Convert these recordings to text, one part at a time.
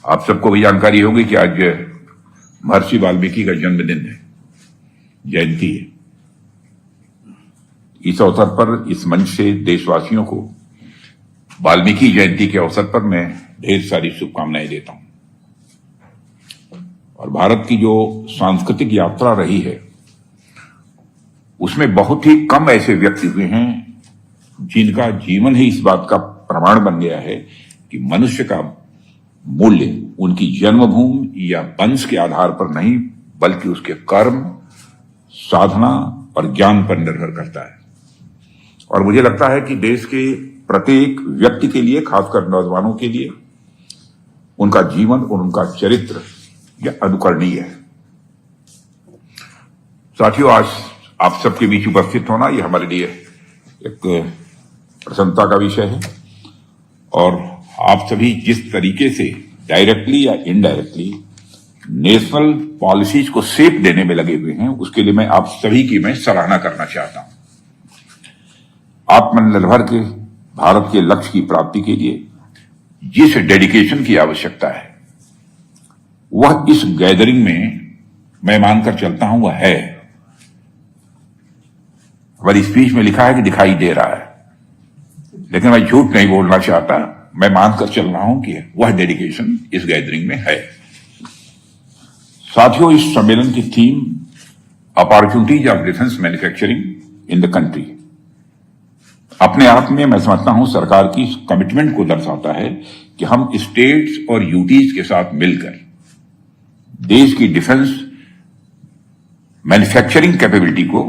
आप सबको भी जानकारी होगी कि आज महर्षि वाल्मीकि का जन्मदिन है, जयंती है। इस अवसर पर इस मंच से देशवासियों को वाल्मीकि जयंती के अवसर पर मैं ढेर सारी शुभकामनाएं देता हूं। और भारत की जो सांस्कृतिक यात्रा रही है उसमें बहुत ही कम ऐसे व्यक्ति हुए हैं जिनका जीवन ही इस बात का प्रमाण बन गया है कि मनुष्य का मूल्य उनकी जन्मभूमि या वंश के आधार पर नहीं बल्कि उसके कर्म, साधना और ज्ञान पर निर्भर करता है। और मुझे लगता है कि देश के प्रत्येक व्यक्ति के लिए, खासकर नौजवानों के लिए, उनका जीवन और उनका चरित्र यह अनुकरणीय है। साथियों, आज आप सबके बीच उपस्थित होना यह हमारे लिए एक प्रसन्नता का विषय है। और आप सभी जिस तरीके से डायरेक्टली या इनडायरेक्टली नेशनल पॉलिसीज को शेप देने में लगे हुए हैं, उसके लिए मैं आप सभी की मैं सराहना करना चाहता हूं। आत्मनिर्भर के भारत के लक्ष्य की प्राप्ति के लिए जिस डेडिकेशन की आवश्यकता है वह इस गैदरिंग में मैं मानकर चलता हूं वह है। हमारी स्पीच में लिखा है कि दिखाई दे रहा है, लेकिन मैं झूठ नहीं बोलना चाहता। मैं मानकर चल रहा हूं कि वह डेडिकेशन इस गैदरिंग में है। साथियों, इस सम्मेलन की theme opportunities of defence manufacturing in the country अपने आप में मैं समझता हूं सरकार की कमिटमेंट को दर्शाता है कि हम स्टेट्स और यूटीज के साथ मिलकर देश की डिफेंस मैन्युफैक्चरिंग कैपेबिलिटी को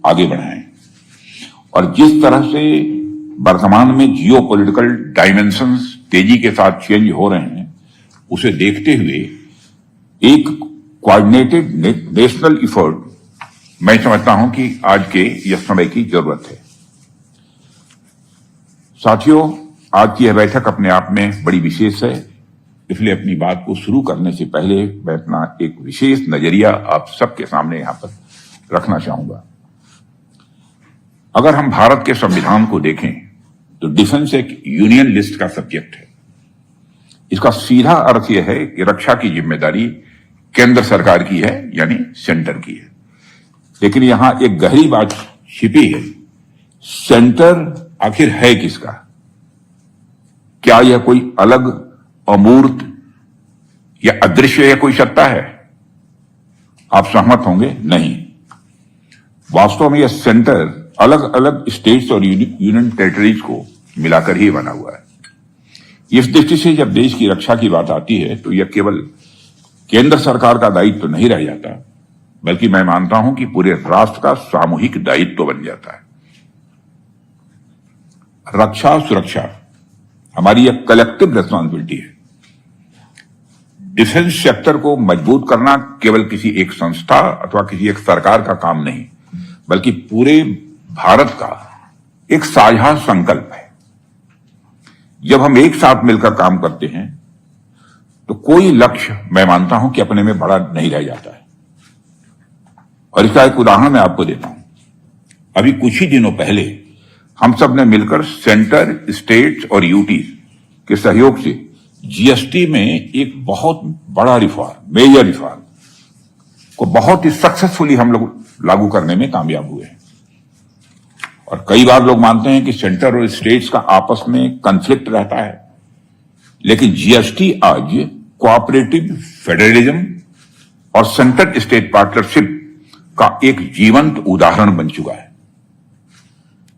आगे बढ़ाएं। और जिस तरह से वर्तमान में जियोपॉलिटिकल डायमेंशंस तेजी के साथ चेंज हो रहे हैं, उसे देखते हुए एक कोऑर्डिनेटेड नेशनल एफर्ट मैं समझता हूं कि आज के यह समय की जरूरत है। साथियों, आज की यह बैठक अपने आप में बड़ी विशेष है, इसलिए अपनी बात को शुरू करने से पहले मैं अपना एक विशेष नजरिया आप सबके सामने यहां पर रखना चाहूंगा। अगर हम भारत के संविधान को देखें तो डिफेंस एक यूनियन लिस्ट का सब्जेक्ट है। इसका सीधा अर्थ यह है कि रक्षा की जिम्मेदारी केंद्र सरकार की है, यानी सेंटर की है। लेकिन यहां एक गहरी बात छिपी है, सेंटर आखिर है किसका? क्या यह कोई अलग अमूर्त या अदृश्य या कोई सत्ता है? आप सहमत होंगे, नहीं। वास्तव में यह सेंटर अलग अलग स्टेट्स और यूनियन टेरिटरीज को मिलाकर ही बना हुआ है। इस दृष्टि से जब देश की रक्षा की बात आती है तो यह केवल केंद्र सरकार का दायित्व तो नहीं रह जाता, बल्कि मैं मानता हूं कि पूरे राष्ट्र का सामूहिक दायित्व तो बन जाता है। रक्षा सुरक्षा हमारी एक कलेक्टिव रिस्पॉन्सिबिलिटी है। डिफेंस सेक्टर को मजबूत करना केवल किसी एक संस्था अथवा किसी एक सरकार का काम नहीं, बल्कि पूरे भारत का एक साझा संकल्प है। जब हम एक साथ मिलकर काम करते हैं तो कोई लक्ष्य मैं मानता हूं कि अपने में बड़ा नहीं रह जाता है। और इसका एक उदाहरण मैं आपको देता हूं। अभी कुछ ही दिनों पहले हम सब ने मिलकर सेंटर, स्टेट्स और यूटी के सहयोग से जीएसटी में एक बहुत बड़ा रिफॉर्म, मेजर रिफॉर्म को बहुत ही सक्सेसफुली हम लोग लागू करने में कामयाब हुए हैं। और कई बार लोग मानते हैं कि सेंटर और स्टेट्स का आपस में कॉन्फ्लिक्ट रहता है, लेकिन जीएसटी आज कोऑपरेटिव फेडरलिज्म और सेंटर स्टेट पार्टनरशिप का एक जीवंत उदाहरण बन चुका है,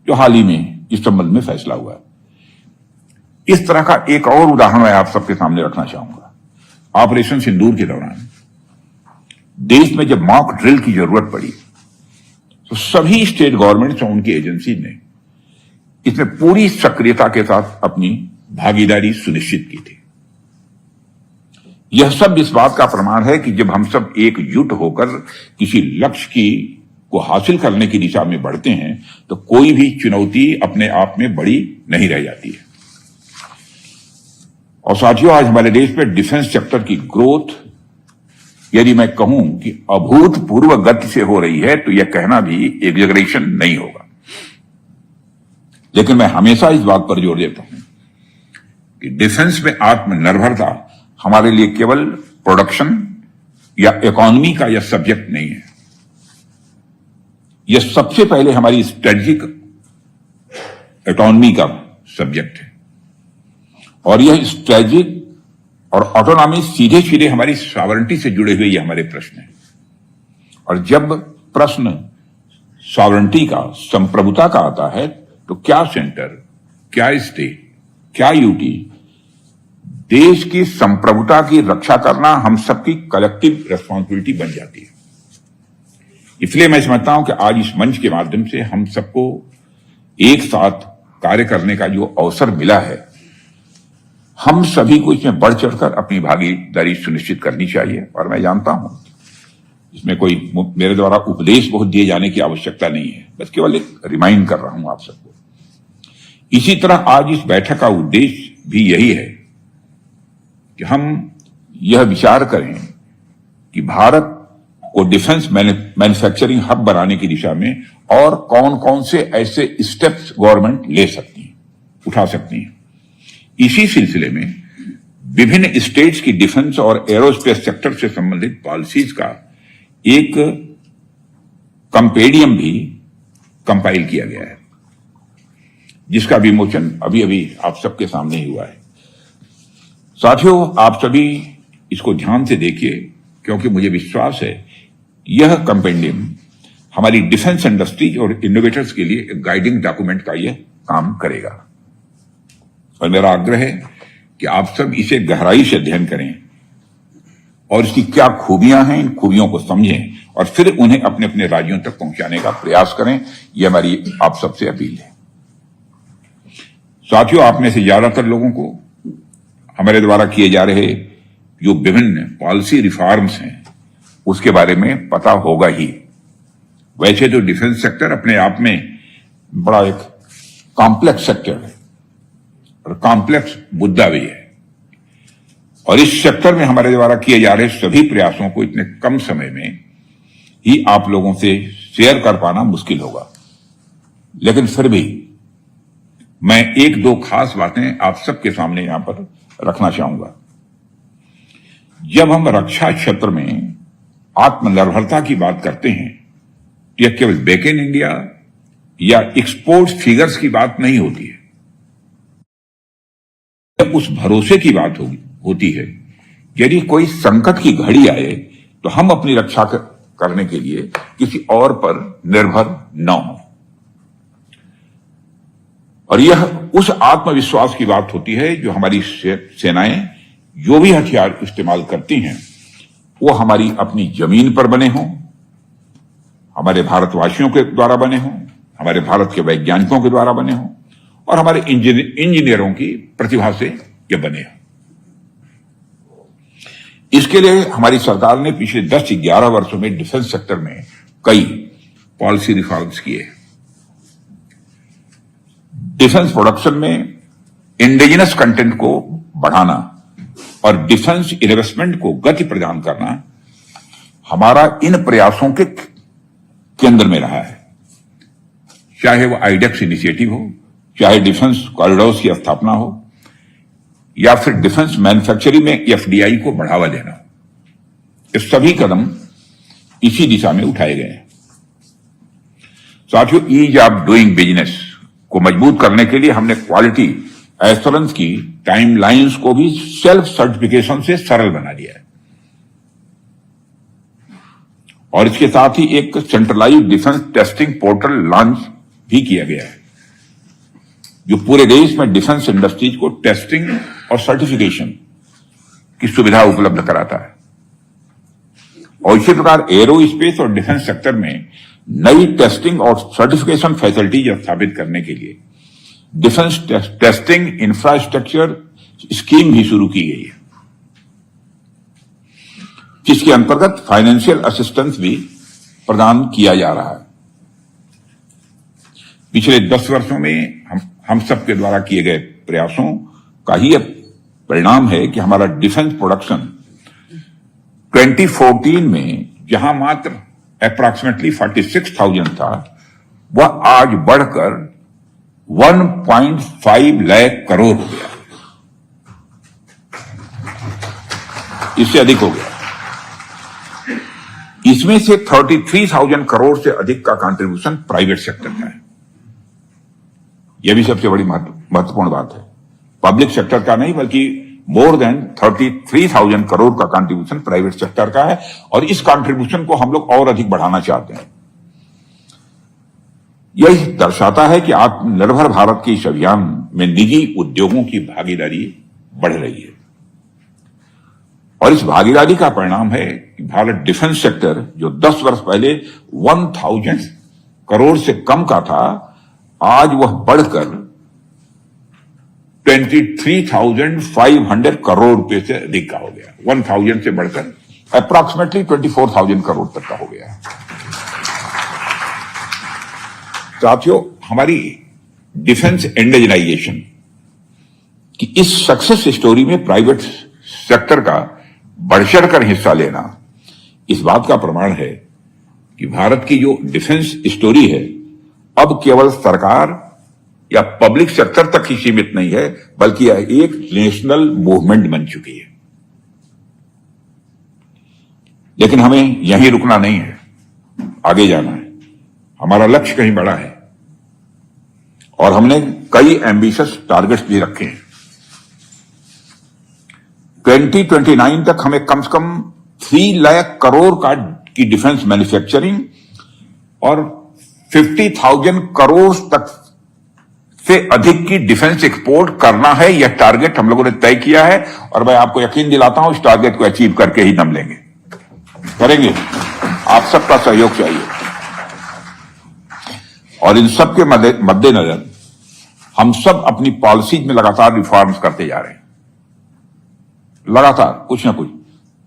जो हाल ही में इस संबंध में फैसला हुआ है। इस तरह का एक और उदाहरण मैं आप सबके सामने रखना चाहूंगा। ऑपरेशन सिंदूर के दौरान देश में जब मॉक ड्रिल की जरूरत पड़ी तो सभी स्टेट गवर्नमेंट्स और उनकी एजेंसी ने इसमें पूरी सक्रियता के साथ अपनी भागीदारी सुनिश्चित की थी। यह सब इस बात का प्रमाण है कि जब हम सब एकजुट होकर किसी लक्ष्य को हासिल करने की दिशा में बढ़ते हैं तो कोई भी चुनौती अपने आप में बड़ी नहीं रह जाती है। और साथियों, आज हमारे देश में डिफेंस सेक्टर की ग्रोथ यदि मैं कहूं कि अभूतपूर्व गति से हो रही है तो यह कहना भी एग्जैगरेशन नहीं होगा। लेकिन मैं हमेशा इस बात पर जोर देता हूं कि डिफेंस में आत्मनिर्भरता हमारे लिए केवल प्रोडक्शन या इकोनॉमी का यह सब्जेक्ट नहीं है। यह सबसे पहले हमारी स्ट्रेटेजिक इकोनॉमी का सब्जेक्ट है और यह स्ट्रेटेजिक और ऑटोनॉमी सीधे सीधे हमारी सॉवरेनिटी से जुड़े हुए ये हमारे प्रश्न हैं। और जब प्रश्न सॉवरेनिटी का, संप्रभुता का आता है तो क्या सेंटर, क्या स्टेट, क्या यूटी, देश की संप्रभुता की रक्षा करना हम सबकी कलेक्टिव रिस्पॉन्सिबिलिटी बन जाती है। इसलिए मैं समझता हूं कि आज इस मंच के माध्यम से हम सबको एक साथ कार्य करने का जो अवसर मिला है, हम सभी को इसमें बढ़ चढ़कर अपनी भागीदारी सुनिश्चित करनी चाहिए। और मैं जानता हूं इसमें कोई मेरे द्वारा उपदेश बहुत दिए जाने की आवश्यकता नहीं है, बस केवल एक रिमाइंड कर रहा हूं आप सबको। इसी तरह आज इस बैठक का उद्देश्य भी यही है कि हम यह विचार करें कि भारत को डिफेंस मैन्युफैक्चरिंग हब बनाने की दिशा में और कौन कौन से ऐसे स्टेप्स गवर्नमेंट ले सकती है, उठा सकती है। इसी सिलसिले में विभिन्न स्टेट्स की डिफेंस और एरोस्पेस सेक्टर से संबंधित पॉलिसीज का एक कंपेडियम भी कंपाइल किया गया है, जिसका विमोचन अभी अभी आप सबके सामने ही हुआ है। साथियों, आप सभी इसको ध्यान से देखिए, क्योंकि मुझे विश्वास है यह कंपेंडियम हमारी डिफेंस इंडस्ट्रीज और इनोवेटर्स के लिए एक गाइडिंग डॉक्यूमेंट का यह काम करेगा। और मेरा आग्रह है कि आप सब इसे गहराई से अध्ययन करें और इसकी क्या खूबियां हैं, इन खूबियों को समझें और फिर उन्हें अपने अपने राज्यों तक पहुंचाने का प्रयास करें। यह हमारी आप सबसे अपील है। साथियों, आप में से ज्यादातर लोगों को हमारे द्वारा किए जा रहे जो विभिन्न पॉलिसी रिफॉर्म्स हैं उसके बारे में पता होगा ही। वैसे तो डिफेंस सेक्टर अपने आप में बड़ा एक कॉम्प्लेक्स सेक्टर है और कॉम्प्लेक्स मुद्दा भी है, और इस सेक्टर में हमारे द्वारा किए जा रहे सभी प्रयासों को इतने कम समय में ही आप लोगों से शेयर कर पाना मुश्किल होगा। लेकिन फिर भी मैं एक दो खास बातें आप सबके सामने यहां पर रखना चाहूंगा। जब हम रक्षा क्षेत्र में आत्मनिर्भरता की बात करते हैं तो यह केवल मेक इन इंडिया या एक्सपोर्ट फिगर्स की बात नहीं होती है, यह उस भरोसे की बात होती है यदि कोई संकट की घड़ी आए तो हम अपनी रक्षा करने के लिए किसी और पर निर्भर न हो। और यह उस आत्मविश्वास की बात होती है जो हमारी सेनाएं जो भी हथियार इस्तेमाल करती हैं वो हमारी अपनी जमीन पर बने हों, हमारे भारतवासियों के द्वारा बने हों, हमारे भारत के वैज्ञानिकों के द्वारा बने हों और हमारे इंजीनियरों की प्रतिभा से ये बने हों। इसके लिए हमारी सरकार ने पिछले 10 से 11 वर्षों में डिफेंस सेक्टर में कई पॉलिसी रिफॉर्म्स किए। डिफेंस प्रोडक्शन में इंडिजिनस कंटेंट को बढ़ाना और डिफेंस इन्वेस्टमेंट को गति प्रदान करना हमारा इन प्रयासों के केंद्र में रहा है। चाहे वो आईडेक्स इनिशिएटिव हो, चाहे डिफेंस कॉरिडोर्स की स्थापना हो या फिर डिफेंस मैन्युफैक्चरिंग में एफडीआई को बढ़ावा देना, ये सभी कदम इसी दिशा में उठाए गए हैं। साथियों, ईज ऑफ डूइंग बिजनेस को मजबूत करने के लिए हमने क्वालिटी एश्योरेंस की टाइमलाइंस को भी सेल्फ सर्टिफिकेशन से सरल बना दिया है और इसके साथ ही एक centralised defence testing portal launch भी किया गया है जो पूरे देश में डिफेंस इंडस्ट्रीज को टेस्टिंग और सर्टिफिकेशन की सुविधा उपलब्ध कराता है। और इसी प्रकार एरोस्पेस और डिफेंस सेक्टर में नई टेस्टिंग और सर्टिफिकेशन फैसिलिटीज स्थापित करने के लिए डिफेंस टेस्टिंग इंफ्रास्ट्रक्चर स्कीम भी शुरू की गई है, जिसके अंतर्गत फाइनेंशियल असिस्टेंस भी प्रदान किया जा रहा है। पिछले 10 वर्षों में हम सबके द्वारा किए गए प्रयासों का ही परिणाम है कि हमारा डिफेंस प्रोडक्शन 2014 में जहां मात्र अप्रॉक्सीमेटली 46,000 था, वह आज बढ़कर 1.5 लाख करोड़ हो गया। इससे अधिक हो गया। इसमें से 33,000 करोड़ से अधिक का कंट्रीब्यूशन प्राइवेट सेक्टर का है। यह भी सबसे बड़ी महत्वपूर्ण बात है। पब्लिक सेक्टर का नहीं, बल्कि मोर देन 33,000 करोड़ का कंट्रीब्यूशन प्राइवेट सेक्टर का है, और इस कंट्रीब्यूशन को हम लोग और अधिक बढ़ाना चाहते हैं। यह दर्शाता है कि आत्मनिर्भर भारत के इस अभियान में निजी उद्योगों की भागीदारी बढ़ रही है, और इस भागीदारी का परिणाम है कि भारत डिफेंस सेक्टर, जो 10 वर्ष पहले 1,000 करोड़ से कम का था, आज वह बढ़कर 23,500 करोड़ रुपए से अधिक का हो गया। 1,000 से बढ़कर अप्रॉक्सीमेटली 24,000 करोड़ तक का हो गया। साथियों, हमारी डिफेंस इंडिजिनाइजेशन की इस सक्सेस स्टोरी में प्राइवेट सेक्टर का बढ़ चढ़कर हिस्सा लेना इस बात का प्रमाण है कि भारत की जो डिफेंस स्टोरी है अब केवल सरकार या पब्लिक सेक्टर तक ही सीमित नहीं है, बल्कि यह एक नेशनल मूवमेंट बन चुकी है। लेकिन हमें यहीं रुकना नहीं है, आगे जाना है। हमारा लक्ष्य कहीं बड़ा है, और हमने कई एम्बिशियस टारगेट्स भी रखे हैं। 2029 तक हमें कम से कम 3 लाख करोड़ की डिफेंस मैन्युफैक्चरिंग और 50,000 करोड़ तक से अधिक की डिफेंस एक्सपोर्ट करना है। यह टारगेट हम लोगों ने तय किया है, और मैं आपको यकीन दिलाता हूं इस टारगेट को अचीव करके ही दम लेंगे, करेंगे। आप सबका सहयोग चाहिए, और इन सब के मद्देनजर हम सब अपनी पॉलिसीज में लगातार रिफॉर्म्स करते जा रहे हैं। लगातार कुछ ना कुछ,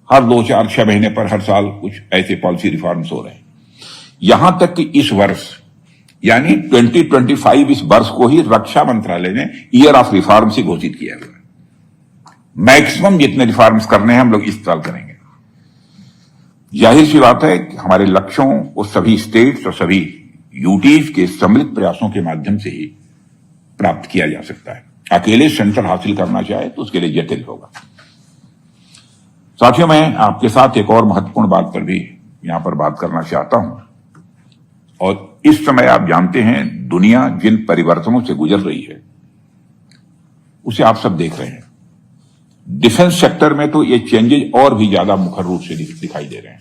हर 2, 4, 6 महीने पर हर साल कुछ ऐसे पॉलिसी रिफॉर्म्स हो रहे हैं। यहां तक कि इस वर्ष यानी 2025 इस वर्ष को ही रक्षा मंत्रालय ने ईयर ऑफ रिफॉर्म से घोषित किया है। मैक्सिमम जितने रिफॉर्म्स करने हैं हम लोग इस साल करेंगे। जाहिर सी बात है कि हमारे लक्ष्यों को सभी स्टेट्स और सभी यूटीज के सम्मिलित प्रयासों के माध्यम से ही प्राप्त किया जा सकता है। अकेले सेंटर हासिल करना चाहे तो उसके लिए जटिल होगा। साथियों, मैं आपके साथ एक और महत्वपूर्ण बात पर भी यहां पर बात करना चाहता हूं, और इस समय आप जानते हैं दुनिया जिन परिवर्तनों से गुजर रही है उसे आप सब देख रहे हैं। डिफेंस सेक्टर में तो ये चेंजेस और भी ज्यादा मुखर रूप से दिखाई दे रहे हैं।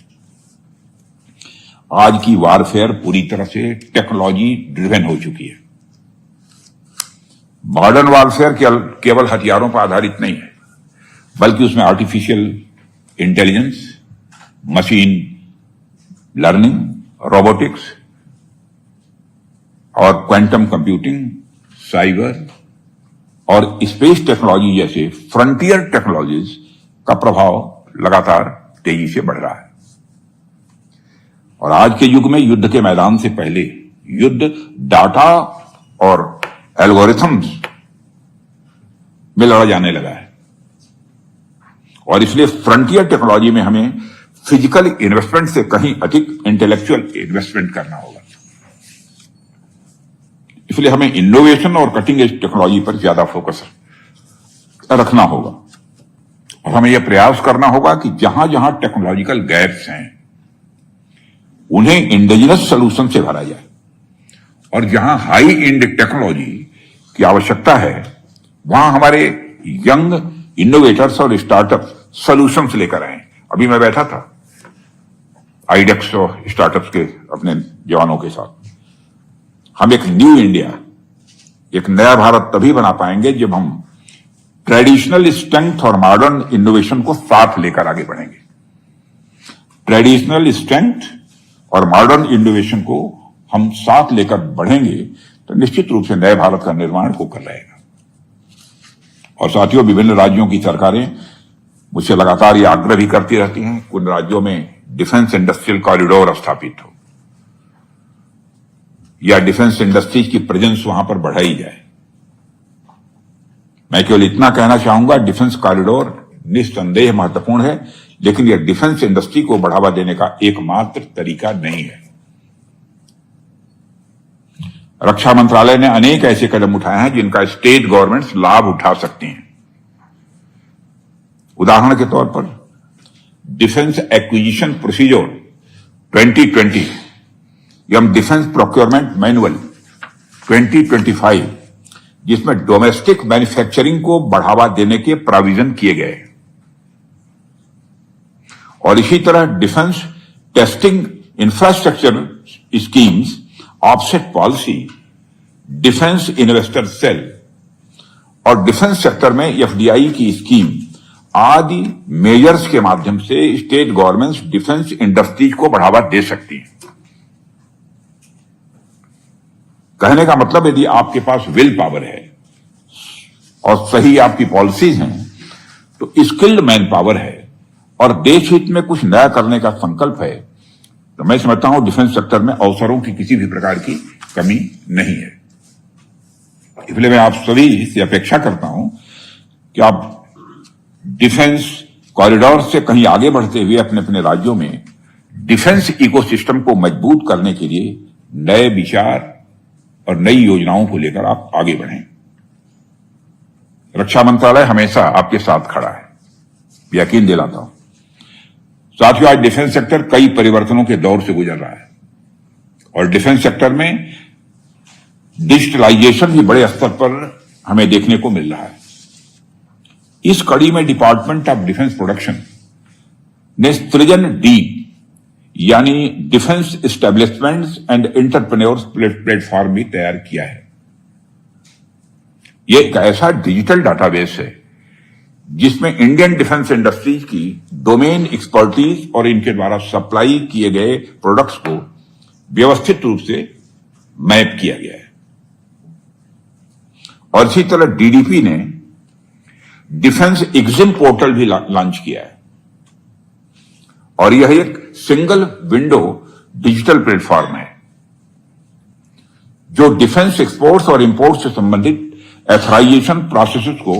आज की वारफेयर पूरी तरह से टेक्नोलॉजी ड्रिवन हो चुकी है। मॉडर्न वारफेयर केवल हथियारों पर आधारित नहीं है, बल्कि उसमें artificial intelligence, machine learning, robotics और क्वांटम कंप्यूटिंग, साइबर और स्पेस टेक्नोलॉजी जैसे फ्रंटियर टेक्नोलॉजीज का प्रभाव लगातार तेजी से बढ़ रहा है। और आज के युग में युद्ध के मैदान से पहले युद्ध डाटा और एल्गोरिथम्स में लड़ा जाने लगा है, और इसलिए फ्रंटियर टेक्नोलॉजी में हमें फिजिकल इन्वेस्टमेंट से कहीं अधिक इंटेलेक्चुअल इन्वेस्टमेंट करना होगा। इसलिए हमें इनोवेशन और कटिंग एज टेक्नोलॉजी पर ज्यादा फोकस रखना होगा, और हमें यह प्रयास करना होगा कि जहां जहां टेक्नोलॉजिकल गैप्स हैं उन्हें इंडिजिनस सोल्यूशन से भरा जाए, और जहां हाई एंड टेक्नोलॉजी की आवश्यकता है वहां हमारे यंग इनोवेटर्स और स्टार्टअप सोल्यूशंस लेकर आए। अभी मैं बैठा था आईडेक्स और स्टार्टअप्स के अपने जवानों के साथ। हम एक न्यू इंडिया, एक नया भारत तभी बना पाएंगे जब हम ट्रेडिशनल स्ट्रेंथ और मॉडर्न इनोवेशन को साथ लेकर आगे बढ़ेंगे। ट्रेडिशनल स्ट्रेंथ और मॉडर्न इनोवेशन को हम साथ लेकर बढ़ेंगे तो निश्चित रूप से नए भारत का निर्माण होकर रहेगा। और साथियों, विभिन्न राज्यों की सरकारें मुझसे लगातार ये आग्रह भी करती रहती हैं कि उन राज्यों में डिफेंस इंडस्ट्रियल कॉरिडोर स्थापित हो या डिफेंस इंडस्ट्रीज की प्रेजेंस वहां पर बढ़ाई जाए। मैं केवल इतना कहना चाहूंगा, डिफेंस कॉरिडोर निस्संदेह महत्वपूर्ण है, लेकिन यह डिफेंस इंडस्ट्री को बढ़ावा देने का एकमात्र तरीका नहीं है। रक्षा मंत्रालय ने अनेक ऐसे कदम उठाए हैं जिनका स्टेट गवर्नमेंट्स लाभ उठा सकती हैं। उदाहरण के तौर पर डिफेंस एक्विजिशन प्रोसीजर 2020 एवं डिफेंस प्रोक्योरमेंट मैनुअल 2025, जिसमें डोमेस्टिक मैन्युफैक्चरिंग को बढ़ावा देने के प्रोविजन किए गए और इसी तरह defence testing infrastructure schemes, offset policy, defence investor cell और डिफेंस सेक्टर में एफडीआई की स्कीम आदि मेजर्स के माध्यम से स्टेट गवर्नमेंट्स डिफेंस इंडस्ट्रीज को बढ़ावा दे सकती हैं। कहने का मतलब यदि आपके पास विल पावर है और सही आपकी पॉलिसीज हैं, तो स्किल्ड मैन पावर है और देश हित में कुछ नया करने का संकल्प है, तो मैं समझता हूं डिफेंस सेक्टर में अवसरों की किसी भी प्रकार की कमी नहीं है। इसलिए मैं आप सभी से अपेक्षा करता हूं कि आप डिफेंस कॉरिडोर से कहीं आगे बढ़ते हुए अपने अपने राज्यों में डिफेंस इकोसिस्टम को मजबूत करने के लिए नए विचार और नई योजनाओं को लेकर आप आगे बढ़ें। रक्षा मंत्रालय हमेशा आपके साथ खड़ा है, यकीन दिलाता हूं। साथियों, आज डिफेंस सेक्टर कई परिवर्तनों के दौर से गुजर रहा है और डिफेंस सेक्टर में डिजिटलाइजेशन भी बड़े स्तर पर हमें देखने को मिल रहा है। इस कड़ी में डिपार्टमेंट ऑफ डिफेंस प्रोडक्शन ने सृजन डी यानी defence establishments and entrepreneurs platform भी तैयार किया है। यह एक ऐसा डिजिटल डाटाबेस है जिसमें इंडियन डिफेंस इंडस्ट्रीज की डोमेन एक्सपर्टीज और इनके द्वारा सप्लाई किए गए प्रोडक्ट्स को व्यवस्थित रूप से मैप किया गया है। और इसी तरह डीडीपी ने डिफेंस एग्जिम पोर्टल भी लॉन्च किया है और यह एक सिंगल विंडो डिजिटल प्लेटफॉर्म है जो डिफेंस एक्सपोर्ट्स और इंपोर्ट्स से संबंधित एथराइजेशन प्रोसेसेस को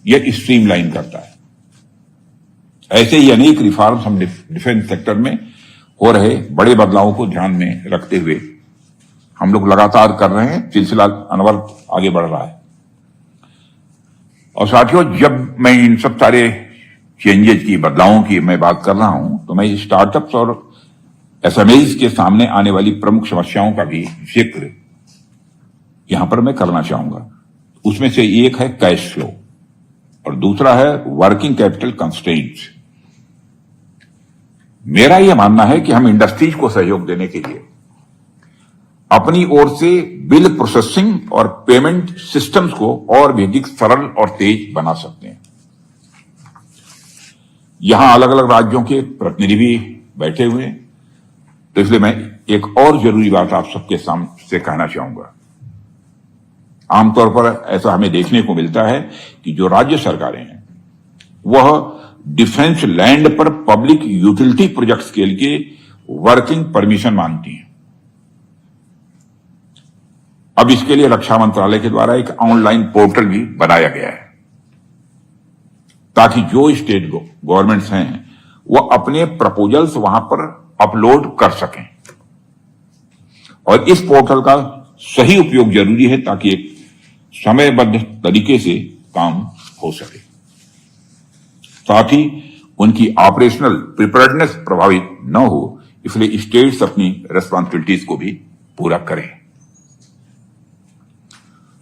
यह स्ट्रीमलाइन करता है। ऐसे ही अनेक रिफॉर्म्स हम डिफेंस सेक्टर में हो रहे बड़े बदलावों को ध्यान में रखते हुए हम लोग लगातार कर रहे हैं। सिलसिला अनवरत आगे बढ़ रहा है। और साथियों, जब मैं इन सब सारे चेंजेस की, बदलावों की मैं बात कर रहा हूं, तो मैं स्टार्टअप्स और एसएमईज के सामने आने वाली प्रमुख समस्याओं का भी जिक्र यहां पर मैं करना चाहूंगा। उसमें से एक है कैश फ्लो और दूसरा है वर्किंग कैपिटल कंस्ट्रेंट्स। मेरा यह मानना है कि हम इंडस्ट्रीज को सहयोग देने के लिए अपनी ओर से बिल प्रोसेसिंग और पेमेंट सिस्टम्स को और भी अधिक सरल और तेज बना सकते हैं। यहां अलग अलग राज्यों के प्रतिनिधि भी बैठे हुए हैं, तो इसलिए मैं एक और जरूरी बात आप सबके सामने कहना चाहूंगा। आमतौर पर ऐसा हमें देखने को मिलता है कि जो राज्य सरकारें हैं वह डिफेंस लैंड पर पब्लिक यूटिलिटी प्रोजेक्ट्स के लिए वर्किंग परमिशन मांगती हैं। अब इसके लिए रक्षा मंत्रालय के द्वारा एक ऑनलाइन पोर्टल भी बनाया गया है ताकि जो स्टेट गवर्नमेंट्स हैं वह अपने प्रपोजल्स वहां पर अपलोड कर सकें। और इस पोर्टल का सही उपयोग जरूरी है ताकि एक समयबद्ध तरीके से काम हो सके, साथ ही उनकी ऑपरेशनल प्रिपेयर्डनेस प्रभावित न हो, इसलिए स्टेट्स अपनी रेस्पॉन्सिबिलिटीज को भी पूरा करें।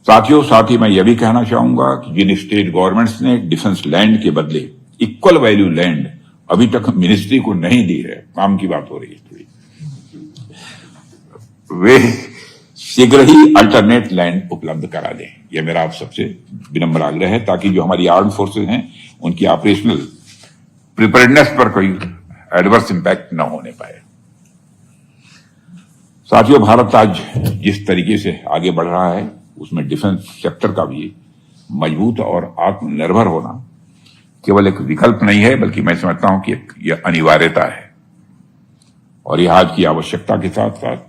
साथियों, साथ ही मैं यह भी कहना चाहूंगा कि जिन स्टेट गवर्नमेंट्स ने डिफेंस लैंड के बदले इक्वल वैल्यू लैंड अभी तक मिनिस्ट्री को नहीं दी है, काम की बात हो रही है थोड़ी, वे शीघ्र ही अल्टरनेट लैंड उपलब्ध करा दें। यह मेरा आप सबसे विनम्र आग्रह है ताकि जो हमारी आर्म्ड फोर्सेज हैं उनकी ऑपरेशनल प्रिपेयर्डनेस पर कोई एडवर्स इंपैक्ट न होने पाए। साथियों, भारत आज जिस तरीके से आगे बढ़ रहा है उसमें डिफेंस सेक्टर का भी मजबूत और आत्मनिर्भर होना केवल एक विकल्प नहीं है, बल्कि मैं समझता हूं कि यह अनिवार्यता है और यह आज की आवश्यकता के साथ साथ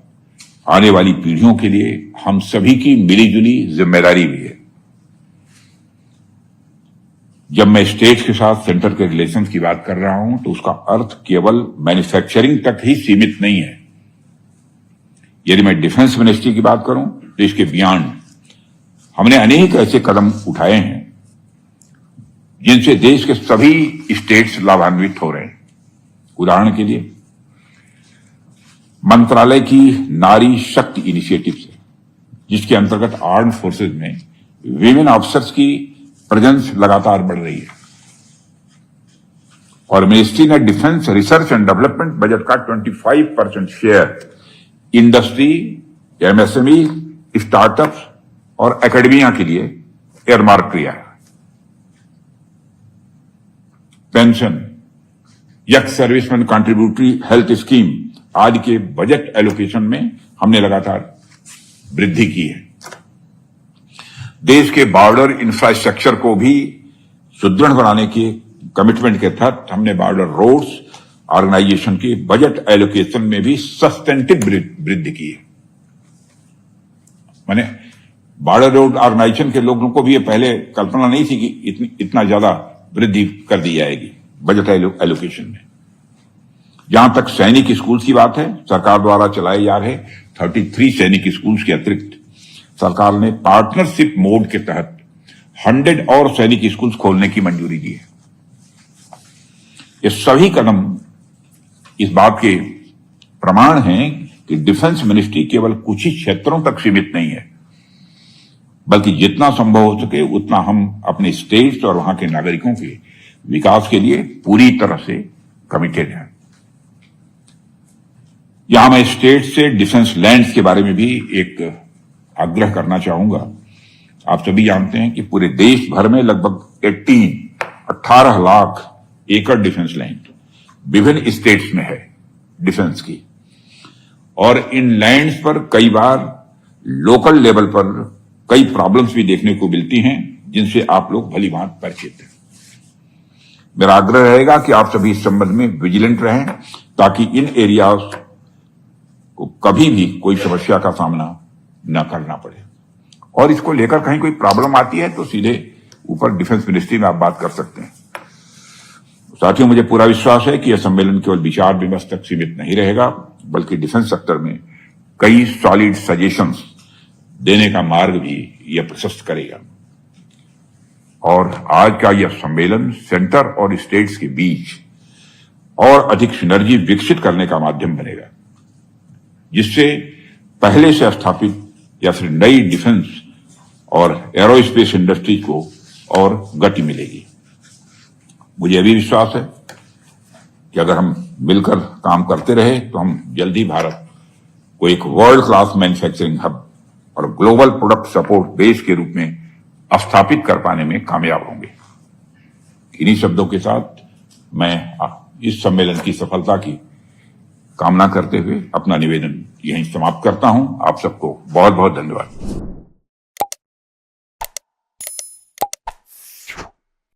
आने वाली पीढ़ियों के लिए हम सभी की मिलीजुली जिम्मेदारी भी है। जब मैं स्टेट के साथ सेंटर के रिलेशन की बात कर रहा हूं तो उसका अर्थ केवल मैन्युफैक्चरिंग तक ही सीमित नहीं है। यदि मैं डिफेंस मिनिस्ट्री की बात करूं तो इसके बियॉन्ड हमने अनेक ऐसे कदम उठाए हैं जिनसे देश के सभी स्टेट्स लाभान्वित हो रहे हैं। उदाहरण के लिए मंत्रालय की नारी शक्ति इनिशिएटिव से, जिसके अंतर्गत आर्म्ड फोर्सेज में विमेन ऑफिसर्स की प्रेजेंस लगातार बढ़ रही है, और मिनिस्ट्री ने defence research and development budget का 25% शेयर इंडस्ट्री, एमएसएमई, स्टार्टअप्स और एकेडमिया के लिए एयरमार्क किया है। Pension, young serviceman contributory health scheme आदि के बजट एलोकेशन में हमने लगातार वृद्धि की है। देश के बॉर्डर इंफ्रास्ट्रक्चर को भी सुदृढ़ बनाने के कमिटमेंट के तहत हमने बॉर्डर रोड्स ऑर्गेनाइजेशन के बजट एलोकेशन में भी सस्टेंटिव वृद्धि की है। माने बॉर्डर रोड ऑर्गेनाइजेशन के लोगों को भी ये पहले कल्पना नहीं थी कि इतना ज्यादा वृद्धि कर दी जाएगी बजट एलोकेशन में। जहां तक सैनिक स्कूल की बात है, सरकार द्वारा चलाए जा रहे 33 सैनिक स्कूल्स के अतिरिक्त सरकार ने पार्टनरशिप मोड के तहत 100 और सैनिक स्कूल्स खोलने की मंजूरी दी है। ये सभी कदम इस बात के प्रमाण हैं कि डिफेंस मिनिस्ट्री केवल कुछ ही क्षेत्रों तक सीमित नहीं है, बल्कि जितना संभव हो सके उतना हम अपने स्टेट्स और वहां के नागरिकों के विकास के लिए पूरी तरह से कमिटेड हैं। यहां मैं स्टेट से डिफेंस लैंड्स के बारे में भी एक आग्रह करना चाहूंगा। आप सभी जानते हैं कि पूरे देश भर में लगभग 18 लाख एकड़ डिफेंस लैंड विभिन्न स्टेट्स में है डिफेंस की, और इन लैंड्स पर कई बार लोकल लेवल पर कई प्रॉब्लम्स भी देखने को मिलती हैं, जिनसे आप लोग भली भांति परिचित हैं। मेरा आग्रह रहेगा कि आप सभी इस संबंध में विजिलेंट रहें, ताकि इन एरियाज को कभी भी कोई समस्या का सामना न करना पड़े। और इसको लेकर कहीं कोई प्रॉब्लम आती है तो सीधे ऊपर डिफेंस मिनिस्ट्री में आप बात कर सकते हैं। साथियों, मुझे पूरा विश्वास है कि यह सम्मेलन केवल विचार विमर्श तक सीमित नहीं रहेगा, बल्कि डिफेंस सेक्टर में कई सॉलिड सजेशंस देने का मार्ग भी यह प्रशस्त करेगा। और आज का यह सम्मेलन सेंटर और स्टेट्स के बीच और अधिक सिनर्जी विकसित करने का माध्यम बनेगा, जिससे पहले से स्थापित या फिर नई डिफेंस और एरोस्पेस इंडस्ट्री को और गति मिलेगी। मुझे यह भी विश्वास है कि अगर हम मिलकर काम करते रहे तो हम जल्दी भारत को एक वर्ल्ड क्लास मैन्युफैक्चरिंग हब और ग्लोबल प्रोडक्ट सपोर्ट बेस के रूप में स्थापित कर पाने में कामयाब होंगे। इन्हीं शब्दों के साथ मैं इस सम्मेलन की सफलता की कामना करते हुए अपना निवेदन यहीं समाप्त करता हूं। आप सबको बहुत बहुत धन्यवाद।